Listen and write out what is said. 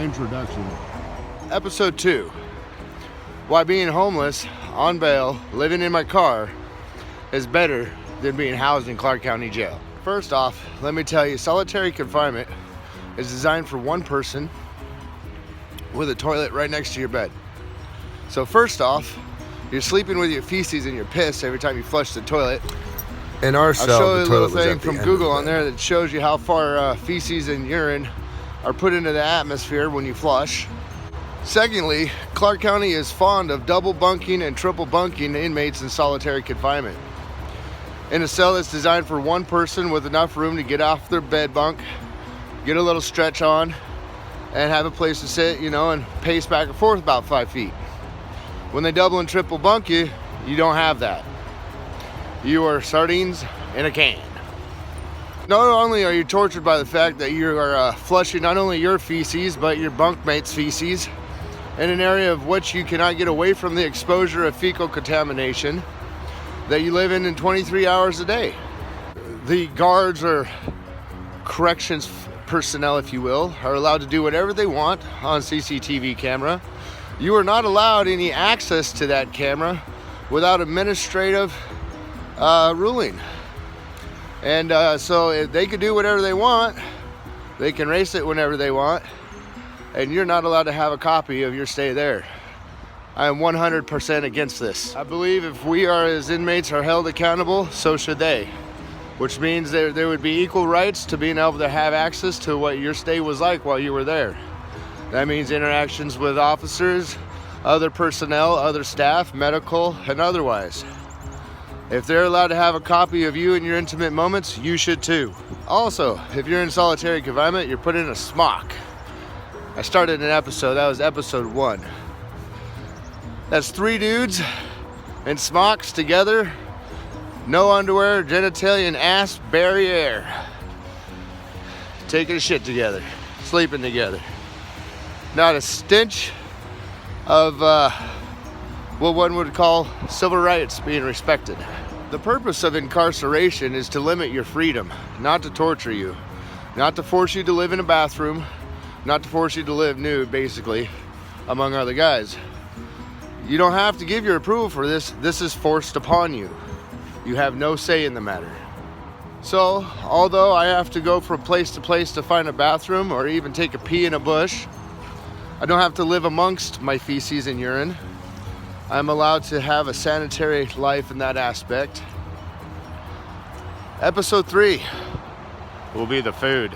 introduction. Episode 2. Why being homeless, on bail, living in my car is better than being housed in Clark County Jail. First off, let me tell you, solitary confinement is designed for one person with a toilet right next to your bed. So first off, you're sleeping with your feces and your piss every time you flush the toilet. In our I'll cell, show you the a little toilet was thing at the from end Google of on the there that shows you how far feces and urine are put into the atmosphere when you flush. Secondly, Clark County is fond of double bunking and triple bunking inmates in solitary confinement. In a cell that's designed for one person with enough room to get off their bed bunk, get a little stretch on, and have a place to sit, and pace back and forth about 5 feet. When they double and triple bunk you, you don't have that. You are sardines in a can. Not only are you tortured by the fact that you are flushing not only your feces, but your bunkmate's feces in an area of which you cannot get away from the exposure of fecal contamination that you live in 23 hours a day. The guards or corrections personnel, if you will, are allowed to do whatever they want on CCTV camera. You are not allowed any access to that camera without administrative ruling. And so if they can do whatever they want, they can race it whenever they want, and you're not allowed to have a copy of your stay there. I am 100% against this. I believe if we are as inmates are held accountable, so should they. Which means there would be equal rights to being able to have access to what your stay was like while you were there. That means interactions with officers, other personnel, other staff, medical, and otherwise. If they're allowed to have a copy of you in your intimate moments, you should too. Also, if you're in solitary confinement, you're put in a smock. I started an episode, that was episode 1. That's 3 dudes in smocks together, no underwear, genitalia and ass barrier. Taking a shit together, sleeping together. Not a stench of what one would call civil rights being respected. The purpose of incarceration is to limit your freedom, not to torture you, not to force you to live in a bathroom, not to force you to live nude, basically, among other guys. You don't have to give your approval for this. This is forced upon you. You have no say in the matter. So, although I have to go from place to place to find a bathroom or even take a pee in a bush, I don't have to live amongst my feces and urine. I'm allowed to have a sanitary life in that aspect. Episode 3 will be the food.